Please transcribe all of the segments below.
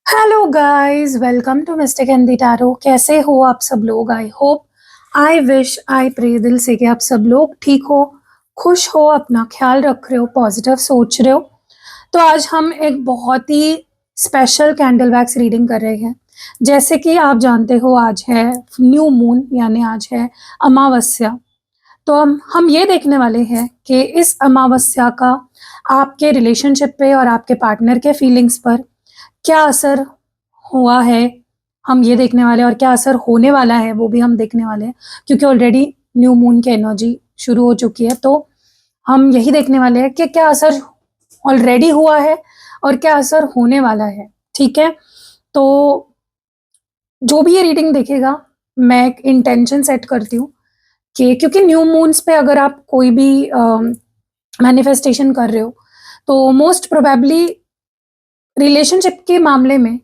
Hello guys, welcome to mistake and the tarot. कैसे हो आप सब लोग? I hope, I wish, I pray दिल से कि आप सब लोग ठीक हो, खुश हो, अपना ख्याल रख रहे हो, पॉजिटिव सोच रहे हो। तो आज हम एक बहुत ही स्पेशल कैंडल वैक्स रीडिंग कर रहे हैं। जैसे कि आप जानते हो, आज है न्यू मून, यानी आज है अमावस्या। तो हम ये देखने वाले हैं कि इस अमावस्या का आपके रिलेशनशिप पे और आपके पार्टनर के फीलिंग्स पर क्या असर हुआ है, हम ये देखने वाले हैं। और क्या असर होने वाला है वो भी हम देखने वाले हैं, क्योंकि ऑलरेडी न्यू मून की एनर्जी शुरू हो चुकी है। तो हम यही देखने वाले हैं कि क्या असर ऑलरेडी हुआ है और क्या असर होने वाला है। ठीक है, तो जो भी ये रीडिंग देखेगा, मैं एक इंटेंशन सेट करती हूँ कि क्योंकि न्यू मून्स पे अगर आप कोई भी मैनिफेस्टेशन कर रहे हो, तो मोस्ट प्रोबेबली रिलेशनशिप के मामले में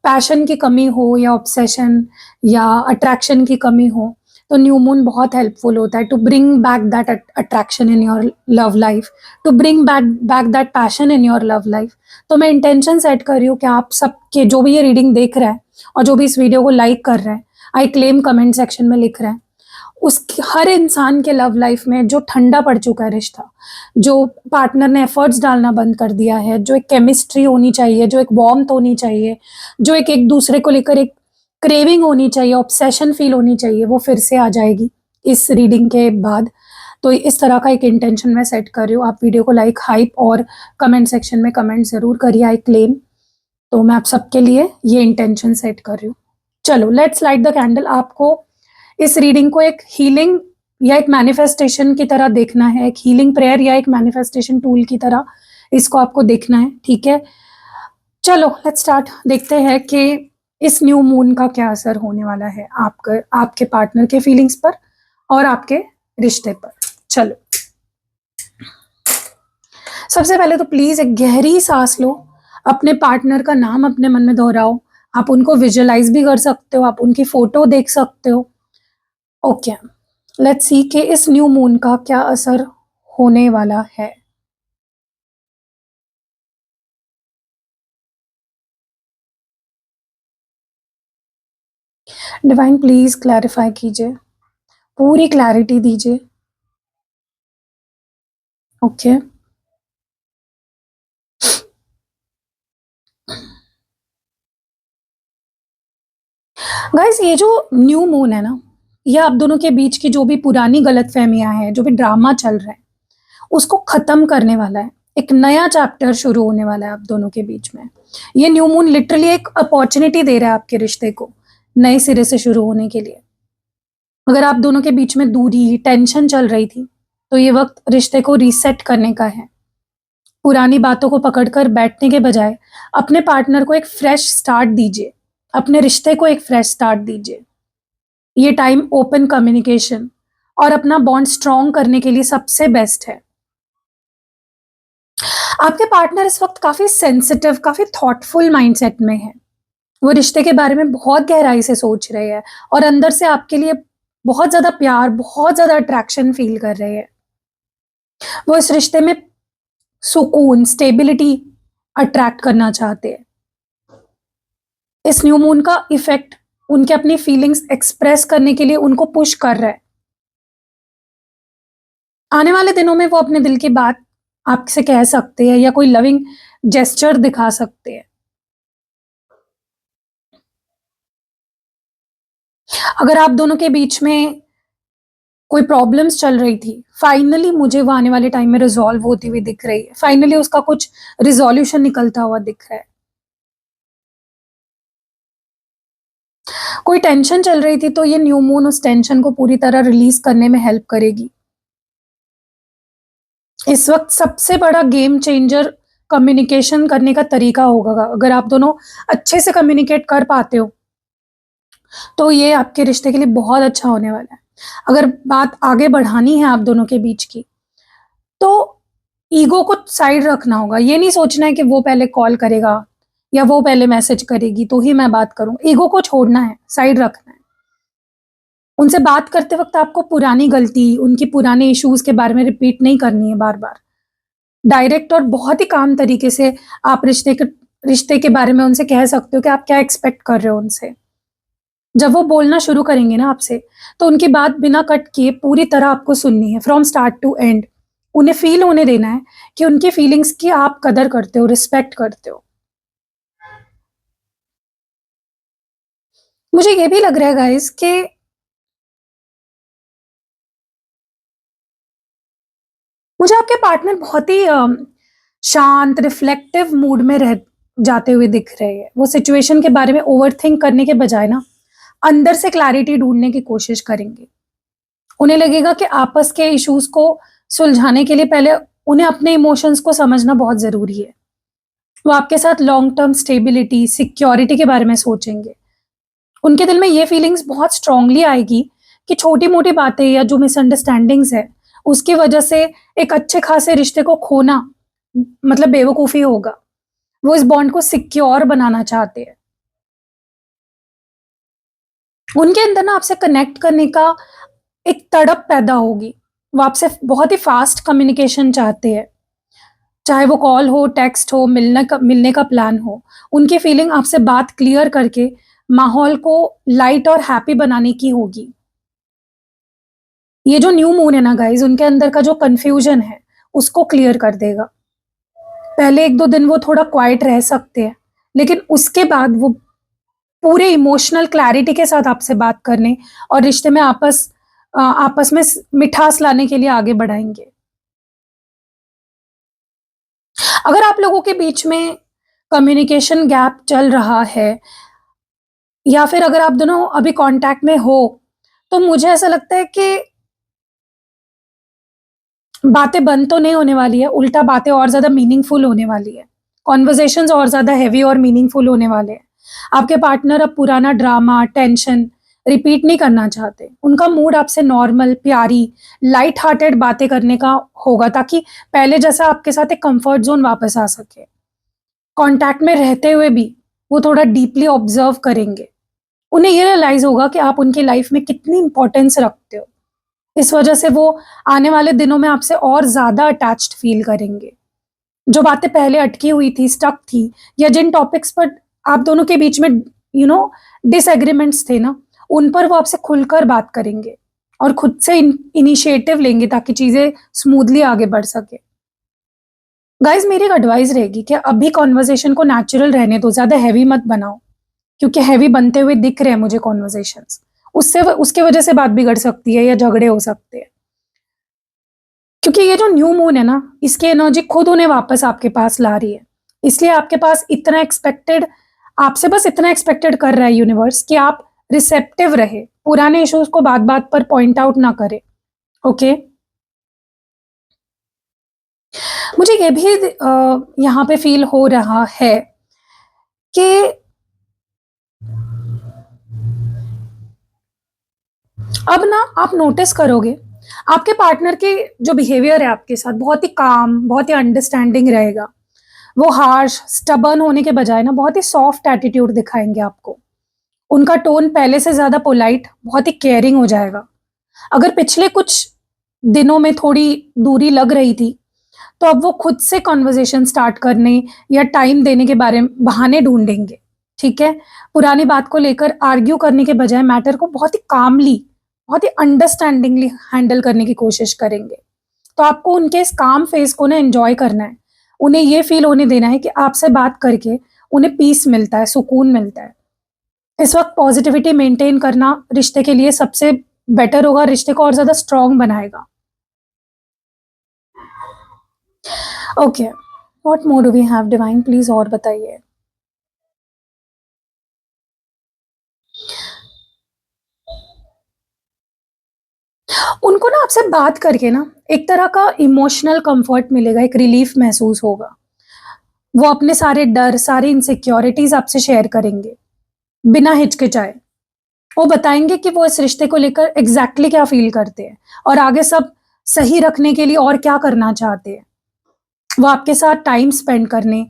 पैशन की कमी हो या ऑब्सेशन या अट्रैक्शन की कमी हो, तो न्यू मून बहुत हेल्पफुल होता है to bring back that attraction in your love life, to bring back that passion in your love life. तो मैं इंटेंशन सेट कर रही हूँ कि आप सबके जो भी ये रीडिंग देख रहा है और जो भी इस वीडियो को लाइक कर रहा है, आई क्लेम कमेंट सेक्शन में लिख रहा है, उस हर इंसान के लव लाइफ में जो ठंडा पड़ चुका है रिश्ता, जो पार्टनर ने एफर्ट्स डालना बंद कर दिया है, जो एक केमिस्ट्री होनी चाहिए, जो एक वार्मथ होनी चाहिए, जो एक एक दूसरे को लेकर एक क्रेविंग होनी चाहिए, ऑब्सेशन फील होनी चाहिए, वो फिर से आ जाएगी इस रीडिंग के बाद। तो इस तरह का एक इंटेंशन मैं सेट कर रही हूँ। आप वीडियो को लाइक, हाइप और कमेंट सेक्शन में कमेंट ज़रूर करिए, आई क्लेम। तो मैं आप सबके लिए ये इंटेंशन सेट कर रही हूँ। चलो, लेट्स लाइट द कैंडल। आपको इस रीडिंग को एक हीलिंग या एक मैनिफेस्टेशन की तरह देखना है, एक हीलिंग प्रेयर या एक मैनिफेस्टेशन टूल की तरह इसको आपको देखना है। ठीक है, चलो लेट्स स्टार्ट। देखते हैं कि इस न्यू मून का क्या असर होने वाला है आपके पार्टनर के फीलिंग्स पर और आपके रिश्ते पर। चलो, सबसे पहले तो प्लीज एक गहरी सांस लो, अपने पार्टनर का नाम अपने मन में दोहराओ। आप उनको विजुअलाइज भी कर सकते हो, आप उनकी फोटो देख सकते हो। ओके, लेट्स सी कि इस न्यू मून का क्या असर होने वाला है। डिवाइन प्लीज क्लैरिफाई कीजिए, पूरी क्लैरिटी दीजिए। ओके, गाइस, ये जो न्यू मून है ना, ये आप दोनों के बीच की जो भी पुरानी गलतफहमियां हैं, जो भी ड्रामा चल रहा है, उसको खत्म करने वाला है। एक नया चैप्टर शुरू होने वाला है आप दोनों के बीच में। ये न्यू मून लिटरली एक अपॉर्चुनिटी दे रहा है आपके रिश्ते को नए सिरे से शुरू होने के लिए। अगर आप दोनों के बीच में दूरी, टेंशन चल रही थी, तो ये वक्त रिश्ते को रीसेट करने का है। पुरानी बातों को पकड़कर बैठने के बजाय अपने पार्टनर को एक फ्रेश स्टार्ट दीजिए, अपने रिश्ते को एक फ्रेश स्टार्ट दीजिए। ये टाइम ओपन कम्युनिकेशन और अपना बॉन्ड स्ट्रॉन्ग करने के लिए सबसे बेस्ट है। आपके पार्टनर इस वक्त काफी सेंसिटिव, काफी थॉटफुल माइंडसेट में है। वो रिश्ते के बारे में बहुत गहराई से सोच रहे हैं और अंदर से आपके लिए बहुत ज्यादा प्यार, बहुत ज्यादा अट्रैक्शन फील कर रहे हैं। वो इस रिश्ते में सुकून, स्टेबिलिटी अट्रैक्ट करना चाहते हैं। इस न्यू मून का इफेक्ट उनके अपनी फीलिंग्स एक्सप्रेस करने के लिए उनको पुश कर रहा है। आने वाले दिनों में वो अपने दिल की बात आपसे कह सकते हैं या कोई लविंग जेस्चर दिखा सकते हैं। अगर आप दोनों के बीच में कोई प्रॉब्लम्स चल रही थी, फाइनली मुझे वो आने वाले टाइम में रिजॉल्व होती हुई दिख रही है। फाइनली उसका कुछ रिजोल्यूशन निकलता हुआ दिख रहा है। कोई टेंशन चल रही थी, तो ये न्यू मून उस टेंशन को पूरी तरह रिलीज करने में हेल्प करेगी। इस वक्त सबसे बड़ा गेम चेंजर कम्युनिकेशन करने का तरीका होगा। अगर आप दोनों अच्छे से कम्युनिकेट कर पाते हो, तो ये आपके रिश्ते के लिए बहुत अच्छा होने वाला है। अगर बात आगे बढ़ानी है आप दोनों के बीच की, तो ईगो को साइड रखना होगा। ये नहीं सोचना है कि वो पहले कॉल करेगा या वो पहले मैसेज करेगी तो ही मैं बात करूं। ईगो को छोड़ना है, साइड रखना है। उनसे बात करते वक्त आपको पुरानी गलती, उनकी पुराने इश्यूज के बारे में रिपीट नहीं करनी है बार बार। डायरेक्ट और बहुत ही काम तरीके से आप रिश्ते के बारे में उनसे कह सकते हो कि आप क्या एक्सपेक्ट कर रहे हो उनसे। जब वो बोलना शुरू करेंगे ना आपसे, तो उनकी बात बिना कट किए पूरी तरह आपको सुननी है फ्रॉम स्टार्ट टू एंड। उन्हें फ़ील होने देना है कि उनकी फीलिंग्स की आप कदर करते हो, रिस्पेक्ट करते हो। मुझे ये भी लग रहा है गाइज़ कि मुझे आपके पार्टनर बहुत ही शांत, रिफ्लेक्टिव मूड में रह जाते हुए दिख रहे हैं। वो सिचुएशन के बारे में ओवरथिंक करने के बजाय ना, अंदर से क्लैरिटी ढूँढने की कोशिश करेंगे। उन्हें लगेगा कि आपस के इश्यूज़ को सुलझाने के लिए पहले उन्हें अपने इमोशंस को समझना बहुत ज़रूरी है। वो आपके साथ लॉन्ग टर्म स्टेबिलिटी, सिक्योरिटी के बारे में सोचेंगे। उनके दिल में ये फीलिंग्स बहुत स्ट्रांगली आएगी कि छोटी-मोटी बातें या जो मिसअंडरस्टैंडिंग्स है, उसकी वजह से एक अच्छे खासे रिश्ते को खोना मतलब बेवकूफ़ी होगा। वो इस बॉन्ड को सिक्योर बनाना चाहते हैं। उनके अंदर ना आपसे कनेक्ट करने का एक तड़प पैदा होगी। वो आपसे बहुत ही फ़ास्ट कम्युनिकेशन चाहते हैं। चाहे वो कॉल हो, टेक्स्ट हो, मिलने का प्लान हो। उनकी फीलिंग आपसे बात क्लियर करके माहौल को लाइट और हैप्पी बनाने की होगी। ये जो न्यू मून है ना गाइज़, उनके अंदर का जो कन्फ्यूज़न है, उसको क्लियर कर देगा। पहले 1-2 दिन वो थोड़ा क्वाइट रह सकते हैं, लेकिन उसके बाद वो पूरे इमोशनल क्लैरिटी के साथ आपसे बात करने और रिश्ते में आपस में मिठास लाने के लिए आगे बढ़ाएँगे। अगर आप लोगों के बीच में कम्युनिकेशन गैप चल रहा है या फिर अगर आप दोनों अभी कॉन्टैक्ट में हो, तो मुझे ऐसा लगता है कि बातें बंद तो नहीं होने वाली है, उल्टा बातें और ज़्यादा मीनिंगफुल होने वाली है। कन्वर्सेशंस और ज़्यादा हेवी और मीनिंगफुल होने वाले हैं। आपके पार्टनर अब पुराना ड्रामा, टेंशन रिपीट नहीं करना चाहते। उनका मूड आपसे नॉर्मल, प्यारी, लाइट हार्टेड बातें करने का होगा ताकि पहले जैसा आपके साथ एक कम्फर्ट ज़ोन वापस आ सके। कॉन्टैक्ट में रहते हुए भी वो थोड़ा डीपली ऑब्ज़र्व करेंगे। उन्हें ये रियलाइज़ होगा कि आप उनकी लाइफ़ में कितनी इम्पोर्टेंस रखते हो। इस वजह से वो आने वाले दिनों में आपसे और ज़्यादा अटैच्ड फ़ील करेंगे। जो बातें पहले अटकी हुई थी, स्टक थी या जिन टॉपिक्स पर आप दोनों के बीच में यू नो डिसएग्रीमेंट्स थे ना, उन पर वो आपसे खुलकर बात करेंगे और खुद से इनिशिएटिव लेंगे ताकि चीज़ें स्मूथली आगे बढ़ सके। गाइज़ मेरी एक एडवाइस रहेगी कि अभी कन्वर्सेशन को नेचुरल रहने दो, ज़्यादा हेवी मत बनाओ, क्योंकि हेवी बनते हुए दिख रहे हैं मुझे कन्वर्सेशंस। उसके वजह से बात बिगड़ सकती है या झगड़े हो सकते हैं। क्योंकि ये जो न्यू मून है ना, इसकी एनर्जी खुद उन्हें वापस आपके पास ला रही है। इसलिए आपके पास इतना एक्सपेक्टेड आपसे बस इतना एक्सपेक्टेड कर रहा है यूनिवर्स कि आप रिसेप्टिव रहे, पुराने इश्यूज़ को बात-बात पर पॉइंट आउट ना करें, ओके? मुझे ये भी यहाँ पे फ़ील हो रहा है कि अब ना आप नोटिस करोगे, आपके पार्टनर के जो बिहेवियर है आपके साथ बहुत ही काम, बहुत ही अंडरस्टैंडिंग रहेगा। वो हार्श, स्टबर्न होने के बजाय ना बहुत ही सॉफ्ट एटीट्यूड दिखाएँगे आपको। उनका टोन पहले से ज़्यादा पोलाइट, बहुत ही केयरिंग हो जाएगा। अगर पिछले कुछ दिनों में थोड़ी दूरी लग रही थी, तो अब वो खुद से कन्वर्सेशन स्टार्ट करने या टाइम देने के बारे में बहाने ढूँढेंगे, ठीक है? पुरानी बात को लेकर आर्ग्यू करने के बजाय मैटर को बहुत ही कामली, बहुत ही अंडरस्टैंडिंगली हैंडल करने की कोशिश करेंगे। तो आपको उनके इस काम फेज़ को ना एन्जॉय करना है। उन्हें ये फ़ील होने देना है कि आपसे बात करके उन्हें पीस मिलता है, सुकून मिलता है। इस वक़्त पॉज़िटिविटी मेंटेन करना रिश्ते के लिए सबसे बेटर होगा, रिश्ते को और ज़्यादा स्ट्रॉन्ग बनाएगा। Okay, what more do we have divine please और बताइए? उनको ना आपसे बात करके ना एक तरह का इमोशनल कम्फ़र्ट मिलेगा, एक रिलीफ़ महसूस होगा। वो अपने सारे डर, सारी इनसिक्योरिटीज़ आपसे शेयर करेंगे, बिना हिचकिचाए। वो बताएँगे कि वो इस रिश्ते को लेकर एग्ज़ैक्टली क्या फ़ील करते हैं और आगे सब सही रखने के लिए और क्या करना चाहते हैं। वो आपके साथ टाइम स्पेंड करने,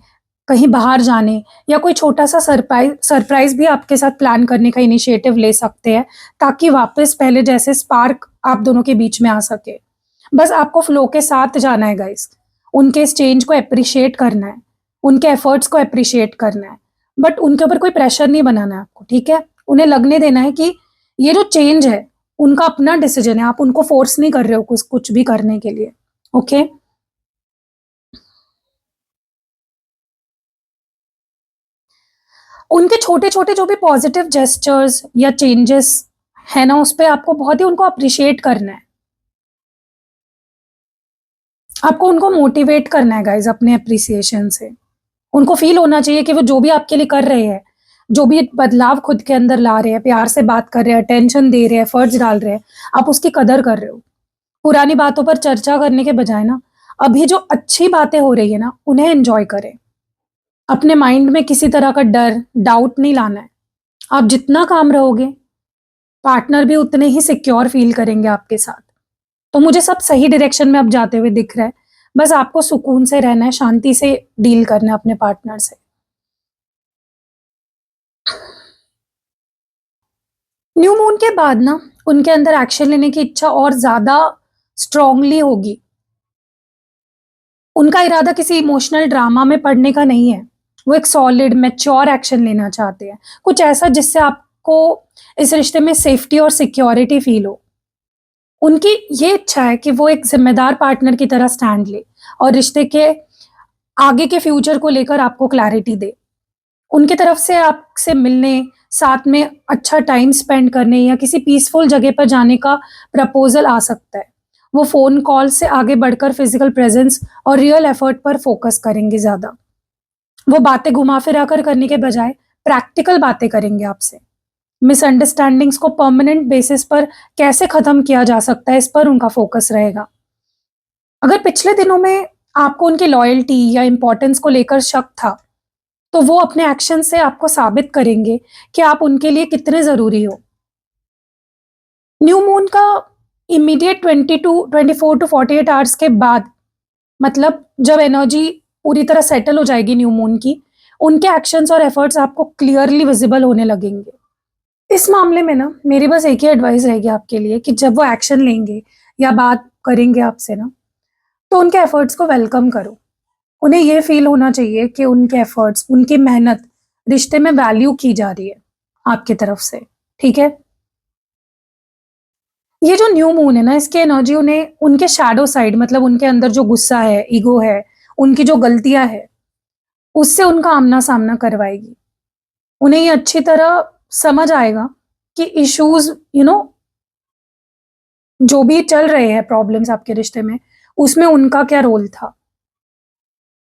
कहीं बाहर जाने या कोई छोटा-सा सरप्राइज़ भी आपके साथ प्लान करने का इनिशिएटिव ले सकते हैं, ताकि वापस पहले जैसे स्पार्क आप दोनों के बीच में आ सके। बस आपको फ्लो के साथ जाना है गाइज़। उनके इस चेंज को एप्रिशिएट करना है उनके एफर्ट्स को अप्रिशिएट करना है, बट उनके ऊपर कोई प्रेशर नहीं बनाना है आपको, ठीक है? उन्हें लगने देना है कि ये जो चेंज है उनका अपना डिसीजन है, आप उनको फोर्स नहीं कर रहे हो कुछ भी करने के लिए, ओके? उनके छोटे-छोटे जो भी पॉजिटिव जेस्चर्स या चेंजेस है ना, उस पे आपको बहुत ही उनको अप्रिशिएट करना है। आपको उनको मोटिवेट करना है गाइज़ अपने एप्रिसिएशन से। उनको फ़ील होना चाहिए कि वो जो भी आपके लिए कर रहे हैं, जो भी बदलाव खुद के अंदर ला रहे हैं, प्यार से बात कर रहे हैं, अटेंशन दे रहे हैं, एफर्ट्स डाल रहे हैं, आप उसकी कदर कर रहे हो। पुरानी बातों पर चर्चा करने के बजाय ना, अभी जो अच्छी बातें हो रही है ना, उन्हें एन्जॉय करें। अपने माइंड में किसी तरह का डर, डाउट नहीं लाना है। आप जितना काम रहोगे, पार्टनर भी उतने ही सिक्योर फ़ील करेंगे आपके साथ। तो मुझे सब सही डायरेक्शन में अब जाते हुए दिख रहा है। बस आपको सुकून से रहना है, शांति से डील करना है अपने पार्टनर से। न्यू मून के बाद ना उनके अंदर एक्शन लेने की इच्छा और ज़्यादा स्ट्रांगली होगी। उनका इरादा किसी इमोशनल ड्रामा में पड़ने का नहीं है। वो एक सॉलिड मैच्योर एक्शन लेना चाहते हैं। कुछ ऐसा जिससे आपको इस रिश्ते में सेफ्टी और सिक्योरिटी फ़ील हो। उनकी ये इच्छा है कि वो एक ज़िम्मेदार पार्टनर की तरह स्टैंड ले और रिश्ते के आगे के फ्यूचर को लेकर आपको क्लैरिटी दे। उनकी तरफ से आपसे मिलने, साथ में अच्छा टाइम स्पेंड करने या किसी पीसफुल जगह पर जाने का प्रपोज़ल आ सकता है। वो फ़ोन कॉल से आगे बढ़कर फिज़िकल प्रेज़ेंस और रियल एफ़र्ट पर फ़ोकस करेंगे ज़्यादा। वो बातें घुमा-फिरा कर करने के बजाय प्रैक्टिकल बातें करेंगे आपसे। मिसअंडरस्टैंडिंग्स को परमानेंट बेसिस पर कैसे ख़त्म किया जा सकता है, इस पर उनका फ़ोकस रहेगा। अगर पिछले दिनों में आपको उनकी लॉयल्टी या इम्पोर्टेंस को लेकर शक था, तो वो अपने एक्शन से आपको साबित करेंगे कि आप उनके लिए कितने ज़रूरी हो। न्यू मून का इमीडिएट 24 टू 48 आवर्स के बाद, मतलब जब एनर्जी पूरी तरह सेटल हो जाएगी न्यू मून की, उनके एक्शंस और एफर्ट्स आपको क्लियरली विजिबल होने लगेंगे। इस मामले में ना मेरी बस एक ही एडवाइस रहेगी आपके लिए कि जब वो एक्शन लेंगे या बात करेंगे आपसे ना, तो उनके एफर्ट्स को वेलकम करो। उन्हें ये फ़ील होना चाहिए कि उनके एफर्ट्स, उनकी मेहनत रिश्ते में वैल्यू की जा रही है आपकी तरफ से, ठीक है? ये जो न्यू मून है ना, इसकी एनर्जी उन्हें उनके शैडो साइड, मतलब उनके अंदर जो गुस्सा है, ईगो है, उनकी जो गलतियाँ हैं, उससे उनका आमना-सामना करवाएगी। उन्हें ये अच्छी तरह समझ आएगा कि इश्यूज़ जो भी चल रहे हैं प्रॉब्लम्स आपके रिश्ते में, उसमें उनका क्या रोल था।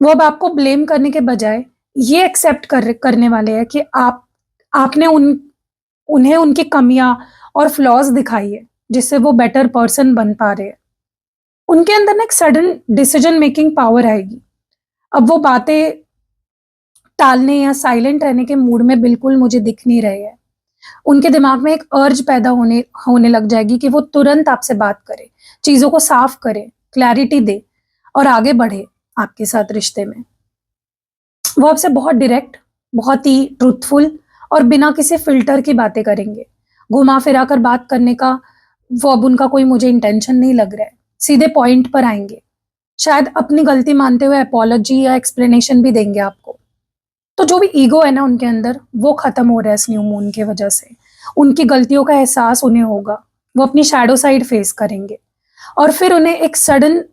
वो अब आपको ब्लेम करने के बजाय ये एक्सेप्ट करने वाले हैं कि आपने उन्हें उनकी कमियाँ और फ्लॉज़ दिखाई है, जिससे वो बेटर पर्सन बन पा रहे हैं। उनके अंदर ना एक सडन डिसीजन मेकिंग पावर आएगी। अब वो बातें टालने या साइलेंट रहने के मूड में बिल्कुल मुझे दिख नहीं रहे हैं। उनके दिमाग में एक अर्ज पैदा होने होने लग जाएगी कि वो तुरंत आपसे बात करे, चीज़ों को साफ करे, क्लैरिटी दे और आगे बढ़े आपके साथ रिश्ते में। वो आपसे बहुत डायरेक्ट, बहुत ही ट्रूथफुल और बिना किसी फ़िल्टर की बातें करेंगे। घुमा-फिरा कर बात करने का वो अब उनका कोई मुझे इंटेंशन नहीं लग रहा है। सीधे पॉइंट पर आएँगे। शायद अपनी गलती मानते हुए अपॉलॉजी या एक्सप्लेनेशन भी देंगे आपको। तो जो भी ईगो है ना उनके अंदर, वो ख़त्म हो रहा है इस न्यू मून की वज़ह से। उनकी गलतियों का एहसास उन्हें होगा। वो अपनी शैडो साइड फ़ेस करेंगे और फिर उन्हें एक सडन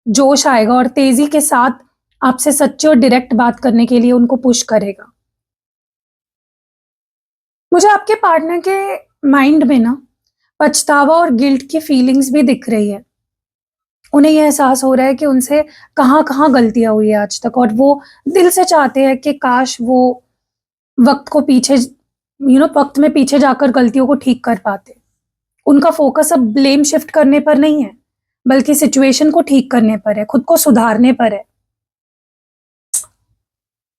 जोश आएगा और तेज़ी के साथ आपसे सच्ची और डायरेक्ट बात करने के लिए उनको पुश करेगा। मुझे आपके पार्टनर के माइंड में ना पछतावा और गिल्ट की फीलिंग्स भी दिख रही है। उन्हें ये एहसास हो रहा है कि उनसे कहाँ-कहाँ गलतियाँ हुई है आज तक और वो दिल से चाहते हैं कि काश वो वक़्त को पीछे वक़्त में पीछे जाकर गलतियों को ठीक कर पाते। उनका फ़ोकस अब ब्लेम शिफ्ट करने पर नहीं है, बल्कि सिचुएशन को ठीक करने पर है, खुद को सुधारने पर है।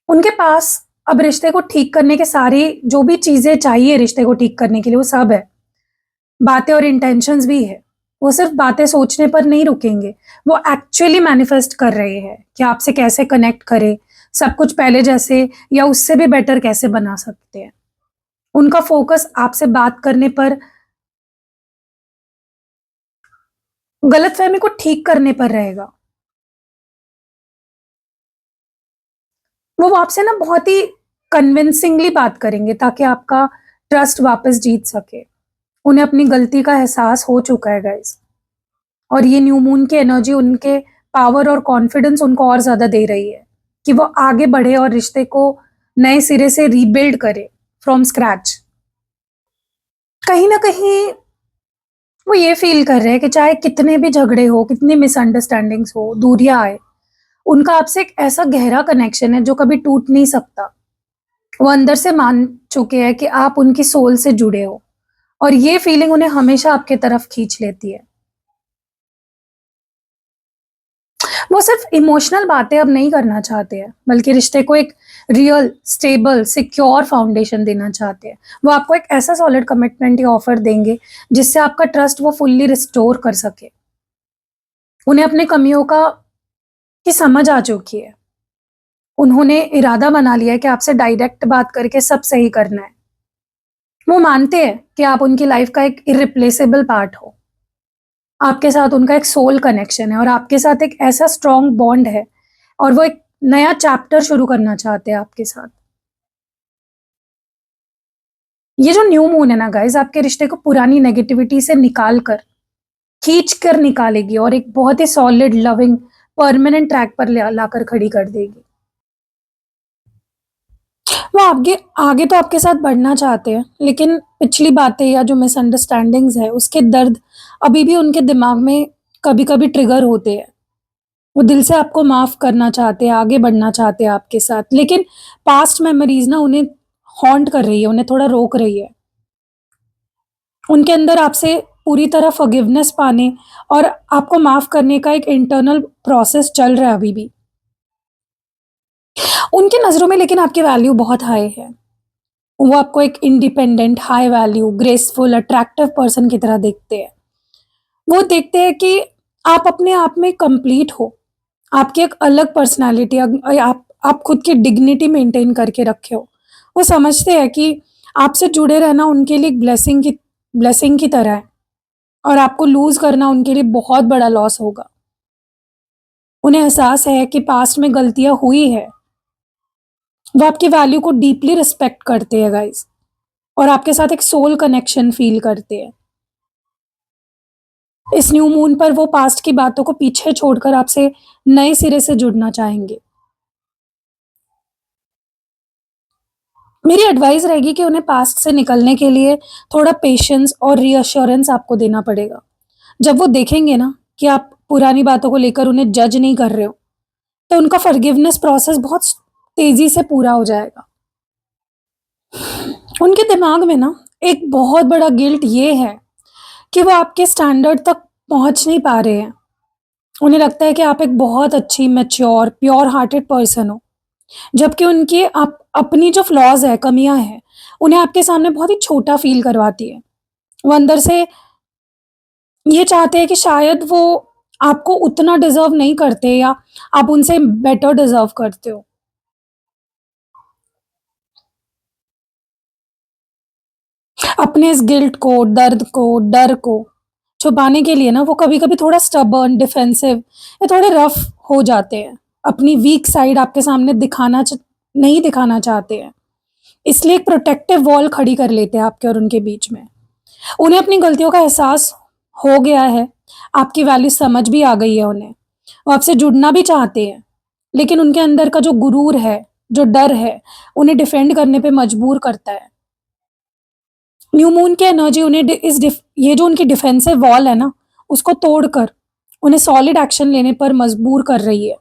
उनके पास अब रिश्ते को ठीक करने के सारी जो भी चीज़ें चाहिए रिश्ते को ठीक करने के लिए वो सब है। बातें और इंटेंशंस भी है। वो सिर्फ़ बातें सोचने पर नहीं रुकेंगे, वो एक्चुअली मैनिफेस्ट कर रहे हैं कि आपसे कैसे कनेक्ट करें, सब कुछ पहले जैसे या उससे भी बेटर कैसे बना सकते हैं। उनका फ़ोकस आपसे बात करने पर, गलतफ़हमी को ठीक करने पर रहेगा। वो आपसे ना बहुत ही कन्विंसिंगली बात करेंगे ताकि आपका ट्रस्ट वापस जीत सके। उन्हें अपनी गलती का एहसास हो चुका है गाइस, और ये न्यू मून की एनर्जी उनके पावर और कॉन्फिडेंस उनको और ज्यादा दे रही है कि वो आगे बढ़े और रिश्ते को नए सिरे से रीबिल्ड करे फ्रॉम स्क्रैच। कहीं ना कहीं वो ये फील कर रहे हैं कि चाहे कितने भी झगड़े हो, कितनी मिसअंडरस्टैंडिंग्स हो, दूरियां आए, उनका आपसे एक ऐसा गहरा कनेक्शन है जो कभी टूट नहीं सकता। वो अंदर से मान चुके हैं कि आप उनकी सोल से जुड़े हो, और ये फीलिंग उन्हें हमेशा आपके तरफ खींच लेती है। वो सिर्फ इमोशनल बातें अब नहीं करना चाहते हैं, बल्कि रिश्ते को एक रियल, स्टेबल, सिक्योर फाउंडेशन देना चाहते हैं। वो आपको एक ऐसा सॉलिड कमिटमेंट या ऑफर देंगे जिससे आपका ट्रस्ट वो फुल्ली रिस्टोर कर सके। उन्हें अपने कमियों का की समझ आ चुकी है। उन्होंने इरादा बना लिया है कि आपसे डायरेक्ट बात करके सब सही करना है। वो मानते हैं कि आप उनकी लाइफ का एक इरिप्लेसेबल पार्ट हो। आपके साथ उनका एक सोल कनेक्शन है और आपके साथ एक ऐसा स्ट्रॉन्ग बॉन्ड है, और वो एक नया चैप्टर शुरू करना चाहते हैं आपके साथ। ये जो न्यू मून है ना गाइस, आपके रिश्ते को पुरानी नेगेटिविटी से निकाल कर, खींच कर निकालेगी और एक बहुत ही सॉलिड, लविंग, परमानेंट ट्रैक पर लाकर खड़ी कर देगी। वो आगे आगे तो आपके साथ बढ़ना चाहते हैं, लेकिन पिछली बातें या जो मिसअंडरस्टैंडिंग्स है उसके दर्द अभी भी उनके दिमाग में कभी कभी ट्रिगर होते हैं। वो दिल से आपको माफ करना चाहते हैं, आगे बढ़ना चाहते हैं आपके साथ, लेकिन पास्ट मेमोरीज ना उन्हें हॉन्ट कर रही है, उन्हें थोड़ा रोक रही है। उनके अंदर आपसे पूरी तरह फॉरगिवनेस पाने और आपको माफ करने का एक इंटरनल प्रोसेस चल रहा है अभी भी। उनकी नजरों में लेकिन आपकी वैल्यू बहुत हाई है। वो आपको एक independent, high value, graceful, attractive person की तरह देखते हैं। वो देखते हैं कि आप अपने आप में कंप्लीट हो, आपकी एक अलग पर्सनैलिटी, आप खुद की डिग्निटी मेंटेन करके रखे हो। वो समझते हैं कि आपसे जुड़े रहना उनके लिए एक ब्लेसिंग की तरह है, और आपको लूज करना उनके लिए बहुत बड़ा लॉस होगा। उन्हें एहसास है कि पास्ट में गलतियां हुई है। वो आपकी वैल्यू को डीपली रिस्पेक्ट करते हैं गाइस, और आपके साथ एक सोल कनेक्शन फील करते हैं। इस न्यू मून पर वो पास्ट की बातों को पीछे छोड़कर आपसे नए सिरे से जुड़ना चाहेंगे। मेरी एडवाइस रहेगी कि उन्हें पास्ट से निकलने के लिए थोड़ा पेशेंस और रीअश्योरेंस आपको देना पड़ेगा। जब वो देखेंगे ना कि आप पुरानी बातों को लेकर उन्हें जज नहीं कर रहे हो, तो उनका फॉरगिवनेस प्रोसेस बहुत तेजी से पूरा हो जाएगा। उनके दिमाग में ना एक बहुत बड़ा गिल्ट ये है कि वो आपके स्टैंडर्ड तक पहुंच नहीं पा रहे हैं। उन्हें लगता है कि आप एक बहुत अच्छी, मैच्योर, प्योर हार्टेड पर्सन हो, जबकि उनकी आप अपनी जो फ्लॉज है, कमियां हैं, उन्हें आपके सामने बहुत ही छोटा फील करवाती है। वो अंदर से ये चाहते हैं कि शायद वो आपको उतना डिजर्व नहीं करते, या आप उनसे बेटर डिजर्व करते हो। अपने इस गिल्ट को, दर्द को, डर को छुपाने के लिए ना वो कभी-कभी थोड़ा स्टबर्न, डिफेंसिव या थोड़े रफ हो जाते हैं। अपनी वीक साइड आपके सामने नहीं दिखाना चाहते हैं। इसलिए एक प्रोटेक्टिव वॉल खड़ी कर लेते हैं आपके और उनके बीच में। उन्हें अपनी गलतियों का एहसास हो गया है, आपकी वैल्यू समझ भी आ गई है उन्हें। वो आपसे जुड़ना भी चाहते हैं, लेकिन उनके अंदर का जो गुरूर है, जो डर है, उन्हें डिफेंड करने पे मजबूर करता है। न्यू मून की एनर्जी उन्हें ये जो उनकी डिफेंसिव वॉल है ना, उसको तोड़कर उन्हें सॉलिड एक्शन लेने पर मजबूर कर रही है।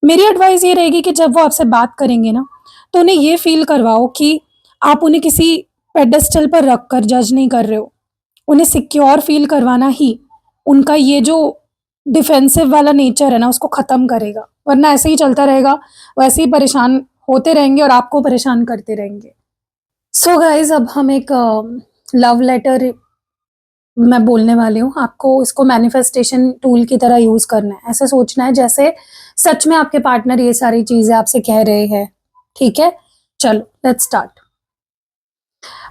मेरी एडवाइस ये रहेगी कि जब वो आपसे बात करेंगे ना, तो उन्हें ये फील करवाओ कि आप उन्हें किसी पेडेस्टल पर रखकर जज नहीं कर रहे हो। उन्हें सिक्योर फील करवाना ही उनका ये जो डिफेंसिव वाला नेचर है ना, उसको खत्म करेगा। वरना ऐसे ही चलता रहेगा, वैसे ही परेशान होते रहेंगे और आपको परेशान करते रहेंगे। सो गाइज, अब हम एक लव लेटर मैं बोलने वाली हूँ। आपको इसको मैनिफेस्टेशन टूल की तरह यूज करना है। ऐसे सोचना है जैसे सच में आपके पार्टनर ये सारी चीजें आपसे कह रहे हैं। ठीक है, चलो let's start.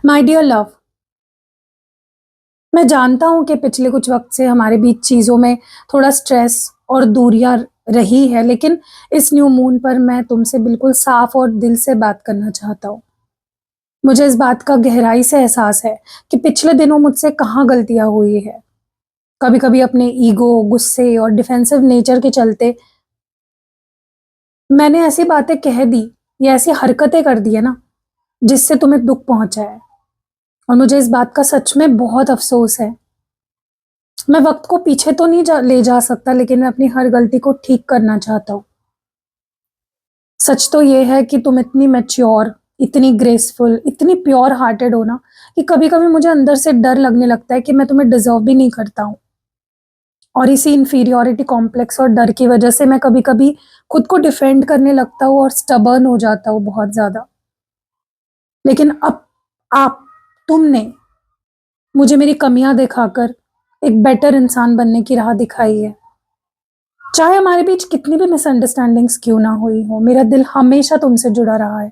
My dear love, मैं जानता हूँ कि पिछले कुछ वक्त से हमारे बीच चीजों में थोड़ा स्ट्रेस और दूरियां रही है, लेकिन इस न्यू मून पर मैं तुमसे बिल्कुल साफ और दिल से बात करना चाहता हूँ। मुझे इस बात का गहराई से एहसास है कि पिछले दिनों मुझसे कहाँ गलतियां हुई है। कभी कभी अपने ईगो, गुस्से और डिफेंसिव नेचर के चलते मैंने ऐसी बातें कह दी या ऐसी हरकतें कर दी है ना, जिससे तुम्हें दुख पहुंचा है। और मुझे इस बात का सच में बहुत अफसोस है। मैं वक्त को पीछे तो नहीं ले जा सकता, लेकिन मैं अपनी हर गलती को ठीक करना चाहता हूँ। सच तो ये है कि तुम इतनी मैच्योर, इतनी ग्रेसफुल, इतनी प्योर हार्टेड हो ना, कि कभी कभी मुझे अंदर से डर लगने लगता है कि मैं तुम्हें डिजर्व भी नहीं करता हूँ। और इसी इंफीरियोरिटी कॉम्प्लेक्स और डर की वजह से मैं कभी कभी खुद को डिफेंड करने लगता हूँ और स्टबर्न हो जाता हूँ बहुत ज्यादा। लेकिन अब आप तुमने मुझे मेरी कमियां दिखाकर एक बेटर इंसान बनने की राह दिखाई है। चाहे हमारे बीच कितनी भी मिसअंडरस्टैंडिंग्स क्यों ना हुई हो, मेरा दिल हमेशा तुमसे जुड़ा रहा है।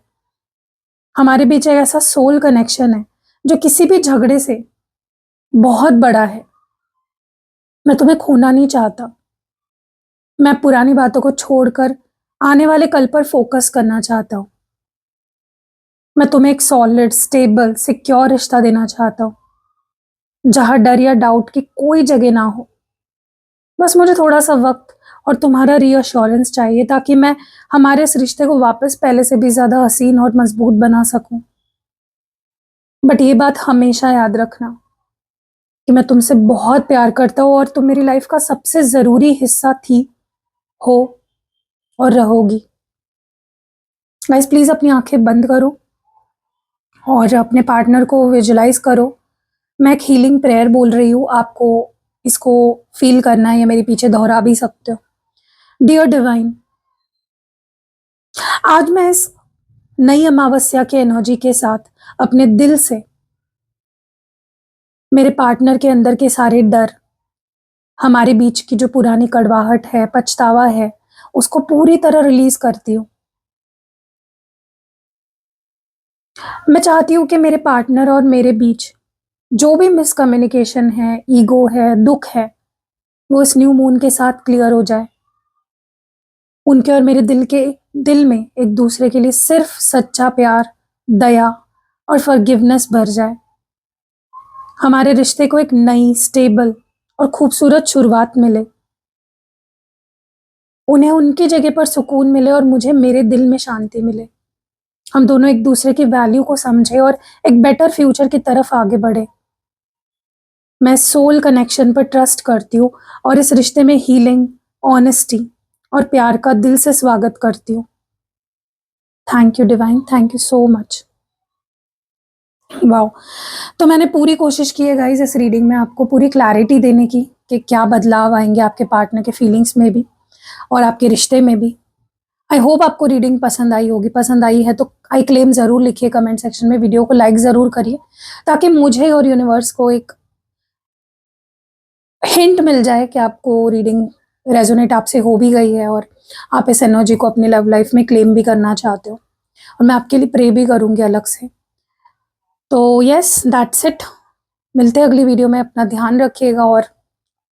हमारे बीच एक ऐसा सोल कनेक्शन है जो किसी भी झगड़े से बहुत बड़ा है। मैं तुम्हें खोना नहीं चाहता। मैं पुरानी बातों को छोड़कर आने वाले कल पर फोकस करना चाहता हूँ। मैं तुम्हें एक सॉलिड, स्टेबल, सिक्योर रिश्ता देना चाहता हूँ, जहां डर या डाउट की कोई जगह ना हो। बस मुझे थोड़ा सा वक्त और तुम्हारा रीअश्योरेंस चाहिए, ताकि मैं हमारे इस रिश्ते को वापस पहले से भी ज्यादा हसीन और मजबूत बना सकूं। बट ये बात हमेशा याद रखना कि मैं तुमसे बहुत प्यार करता हूँ और तुम मेरी लाइफ का सबसे जरूरी हिस्सा थी, हो और रहोगी। गाइस प्लीज अपनी आंखें बंद करो और अपने पार्टनर को विजुलाइज करो। मैं एक हीलिंग प्रेयर बोल रही हूँ, आपको इसको फील करना है या मेरे पीछे दोहरा भी सकते हो। डियर डिवाइन, आज मैं इस नई अमावस्या के एनर्जी के साथ अपने दिल से मेरे पार्टनर के अंदर के सारे डर, हमारे बीच की जो पुरानी कड़वाहट है, पछतावा है, उसको पूरी तरह रिलीज करती हूँ। मैं चाहती हूँ कि मेरे पार्टनर और मेरे बीच जो भी मिसकम्युनिकेशन है, ईगो है, दुख है, वो इस न्यू मून के साथ क्लियर हो जाए। उनके और मेरे दिल में एक दूसरे के लिए सिर्फ सच्चा प्यार, दया और फॉरगिवनेस भर जाए। हमारे रिश्ते को एक नई, स्टेबल और खूबसूरत शुरुआत मिले। उन्हें उनकी जगह पर सुकून मिले और मुझे मेरे दिल में शांति मिले। हम दोनों एक दूसरे की वैल्यू को समझे और एक बेटर फ्यूचर की तरफ आगे बढ़े। मैं सोल कनेक्शन पर ट्रस्ट करती हूँ और इस रिश्ते में हीलिंग, ऑनेस्टी और प्यार का दिल से स्वागत करती हूँ। Thank you divine, thank you so much. Wow. तो मैंने पूरी कोशिश की है गाइज इस रीडिंग में आपको पूरी क्लैरिटी देने की कि क्या बदलाव आएंगे आपके पार्टनर के फीलिंग्स में भी और आपके रिश्ते में भी। आई होप आपको रीडिंग पसंद आई होगी। पसंद आई है तो आई क्लेम जरूर लिखिए कमेंट सेक्शन में, वीडियो को लाइक जरूर करिए, ताकि मुझे और यूनिवर्स को एक हिंट मिल जाए कि आपको रीडिंग रेजोनेट आपसे हो भी गई है और आप इस एनर्जी को अपनी लव लाइफ में क्लेम भी करना चाहते हो। और मैं आपके लिए प्रे भी करूंगी अलग से। तो यस, दैट्स इट। मिलते हैं अगली वीडियो में। अपना ध्यान रखिएगा और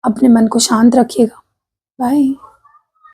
अपने मन को शांत रखिएगा। बाय।